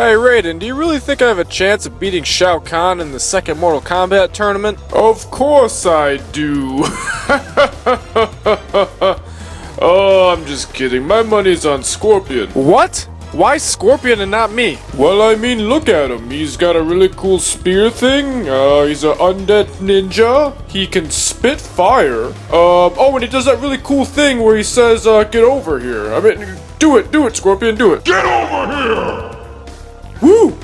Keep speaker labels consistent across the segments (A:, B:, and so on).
A: Hey Raiden, do you really think I have a chance of beating Shao Kahn in the second Mortal Kombat tournament?
B: Of course I do. Oh, I'm just kidding. My money's on Scorpion.
A: What? Why Scorpion and not me?
B: Well, I mean, look at him. He's got a really cool spear thing. He's an undead ninja. He can spit fire. Oh, and he does that really cool thing where he says, get over here. I mean, do it, Scorpion, do it. Get over here! Woo!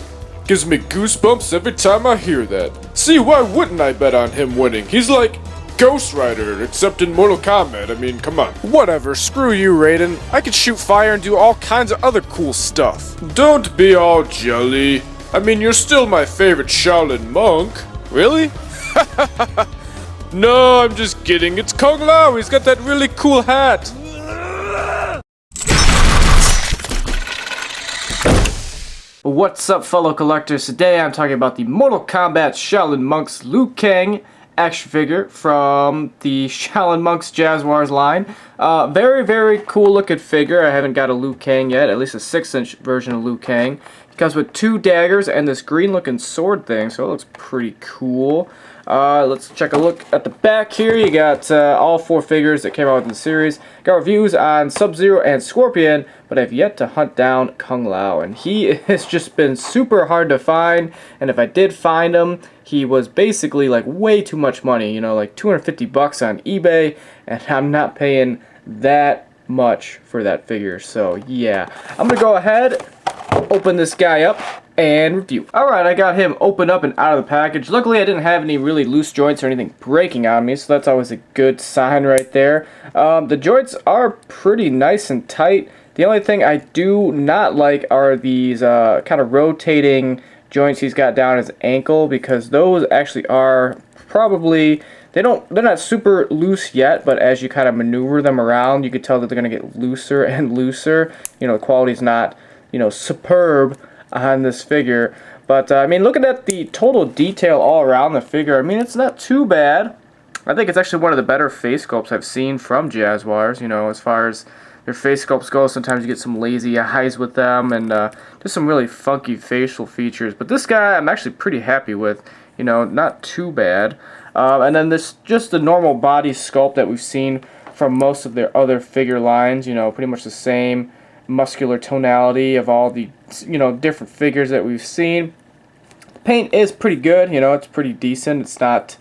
B: Gives me goosebumps every time I hear that. See, why wouldn't I bet on him winning? He's like Ghost Rider, except in Mortal Kombat. I mean, come on.
A: Whatever, screw you, Raiden. I can shoot fire and do all kinds of other cool stuff.
B: Don't be all jelly. I mean, you're still my favorite Shaolin monk.
A: Really?
B: No, I'm just kidding. It's Kung Lao. He's got that really cool hat.
C: What's up, fellow collectors? Today I'm talking about the Mortal Kombat Shaolin Monks Liu Kang action figure from the Shaolin Monks Jazwares line. Very cool looking figure. I haven't got a Liu Kang yet, at least a 6-inch version of Liu Kang. He comes with 2 daggers and this green looking sword thing, so it looks pretty cool. Let's check a look at the back here. You got all 4 figures that came out in the series. Got reviews on Sub-Zero and Scorpion, but I've yet to hunt down Kung Lao, and he has just been super hard to find. And if I did find him, he was basically like way too much money, you know, like 250 bucks on eBay, and I'm not paying that much for that figure. So yeah, I'm gonna go ahead, open this guy up and review. Alright, I got him open up and out of the package. Luckily I didn't have any really loose joints or anything breaking on me, so that's always a good sign right there. The joints are pretty nice and tight. The only thing I do not like are these kind of rotating joints he's got down his ankle, because those actually are probably, they're not super loose yet, but as you kind of maneuver them around, you can tell that they're going to get looser and looser. You know, the quality's not, you know, superb on this figure. But I mean, looking at the total detail all around the figure, I mean, it's not too bad. I think it's actually one of the better face sculpts I've seen from Jazwares. You know, as far as their face sculpts go, sometimes you get some lazy eyes with them, and just some really funky facial features. But this guy I'm actually pretty happy with. You know, not too bad. And then this, just the normal body sculpt that we've seen from most of their other figure lines. You know, pretty much the same muscular tonality of all the, you know, different figures that we've seen. The paint is pretty good. You know, it's pretty decent. It's not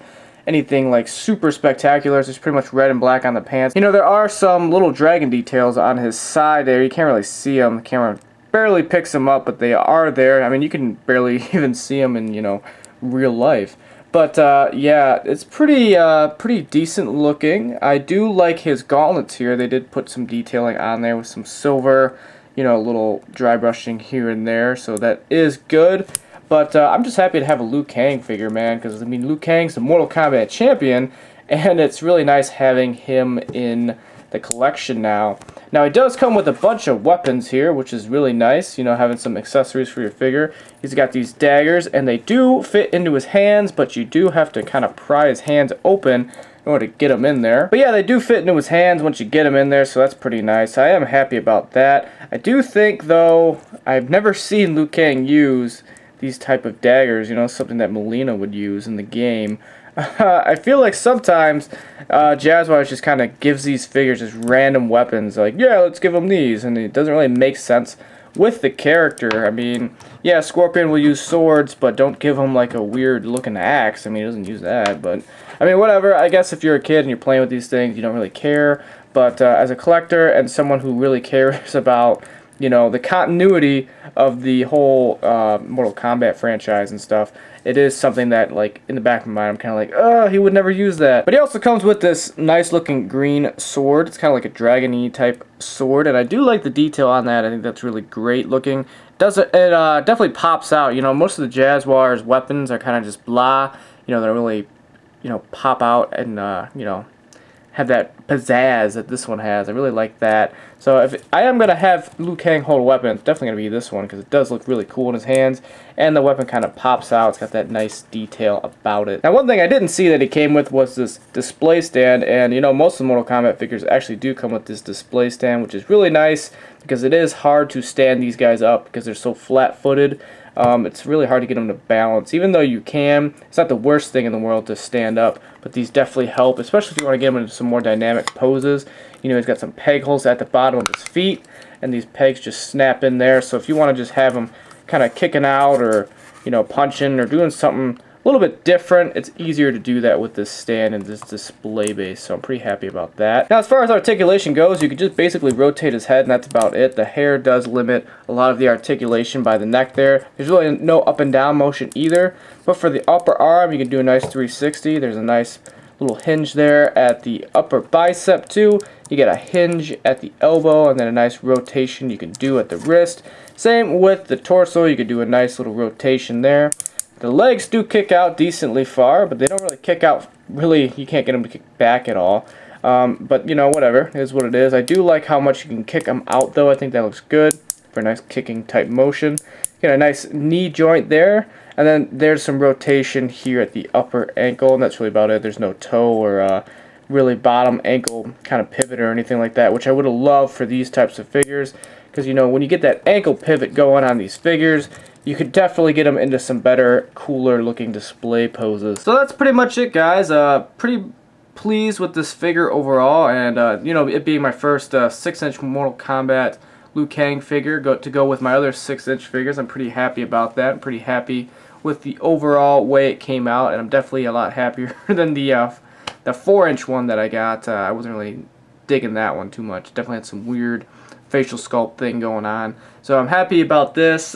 C: anything like super spectacular. It's just pretty much red and black on the pants. You know, there are some little dragon details on his side there. You can't really see them. The camera barely picks them up, but they are there. I mean, you can barely even see them in, you know, real life. But yeah, it's pretty decent looking. I do like his gauntlets here. They did put some detailing on there with some silver, you know, a little dry brushing here and there, so that is good. But I'm just happy to have a Liu Kang figure, man, because I mean, Liu Kang's the Mortal Kombat champion, and it's really nice having him in the collection now. Now, he does come with a bunch of weapons here, which is really nice, you know, having some accessories for your figure. He's got these daggers, and they do fit into his hands, but you do have to kind of pry his hands open in order to get them in there. But yeah, they do fit into his hands once you get them in there, so that's pretty nice. I am happy about that. I do think, though, I've never seen Liu Kang use these type of daggers, you know, something that Melina would use in the game. I feel like sometimes Jazwares just kind of gives these figures just random weapons, like, yeah, let's give them these, and it doesn't really make sense with the character. I mean, yeah, Scorpion will use swords, but don't give him like a weird looking axe. I mean, he doesn't use that, but I mean, whatever. I guess if you're a kid and you're playing with these things, you don't really care, but as a collector and someone who really cares about, you know, the continuity of the whole Mortal Kombat franchise and stuff, it is something that, like, in the back of my mind, I'm kind of like, oh, he would never use that. But he also comes with this nice looking green sword. It's kind of like a dragon-y type sword, and I do like the detail on that. I think that's really great looking. It definitely pops out. You know, most of the Jazwares weapons are kind of just blah. You know, they don't really, you know, pop out and, you know, have that pizzazz that this one has. I really like that. So if I am going to have Liu Kang hold a weapon, it's definitely going to be this one because it does look really cool in his hands, and the weapon kind of pops out. It's got that nice detail about it. Now, one thing I didn't see that he came with was this display stand, and you know, most of the Mortal Kombat figures actually do come with this display stand, which is really nice because it is hard to stand these guys up because they're so flat-footed. It's really hard to get them to balance. Even though you can, it's not the worst thing in the world to stand up, but these definitely help, especially if you want to get them into some more dynamic poses. You know, he's got some peg holes at the bottom of his feet, and these pegs just snap in there. So if you want to just have them kind of kicking out, or you know, punching or doing something a little bit different, it's easier to do that with this stand and this display base, so I'm pretty happy about that. Now, as far as articulation goes, you can just basically rotate his head and that's about it. The hair does limit a lot of the articulation by the neck there. There's really no up and down motion either, but for the upper arm, you can do a nice 360. There's a nice little hinge there at the upper bicep too. You get a hinge at the elbow, and then a nice rotation you can do at the wrist. Same with the torso, you can do a nice little rotation there. The legs do kick out decently far, but they don't really kick out, really, you can't get them to kick back at all. But, you know, whatever, it is what it is. I do like how much you can kick them out, though. I think that looks good for a nice kicking type motion. Get a nice knee joint there, and then there's some rotation here at the upper ankle, and that's really about it. There's no toe or really bottom ankle kind of pivot or anything like that, which I would have loved for these types of figures, because, you know, when you get that ankle pivot going on these figures, you could definitely get them into some better, cooler looking display poses. So that's pretty much it, guys. Pretty pleased with this figure overall, and you know, it being my first 6-inch Mortal Kombat Liu Kang figure to go with my other 6-inch figures, I'm pretty happy about that. I'm pretty happy with the overall way it came out, and I'm definitely a lot happier than the 4-inch one that I got. I wasn't really digging that one too much. Definitely had some weird facial sculpt thing going on. So I'm happy about this.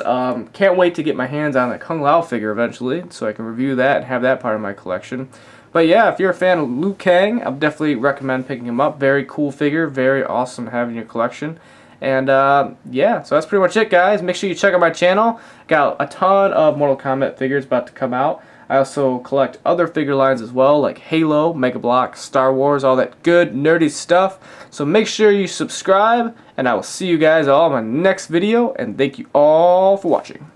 C: Can't wait to get my hands on that Kung Lao figure eventually, so I can review that and have that part of my collection. But yeah, if you're a fan of Liu Kang, I'll definitely recommend picking him up. Very cool figure, very awesome to have in your collection. And yeah, so that's pretty much it, guys. Make sure you check out my channel. Got a ton of Mortal Kombat figures about to come out. I also collect other figure lines as well, like Halo, Mega Bloks, Star Wars, all that good nerdy stuff. So make sure you subscribe, and I will see you guys all in my next video, and thank you all for watching.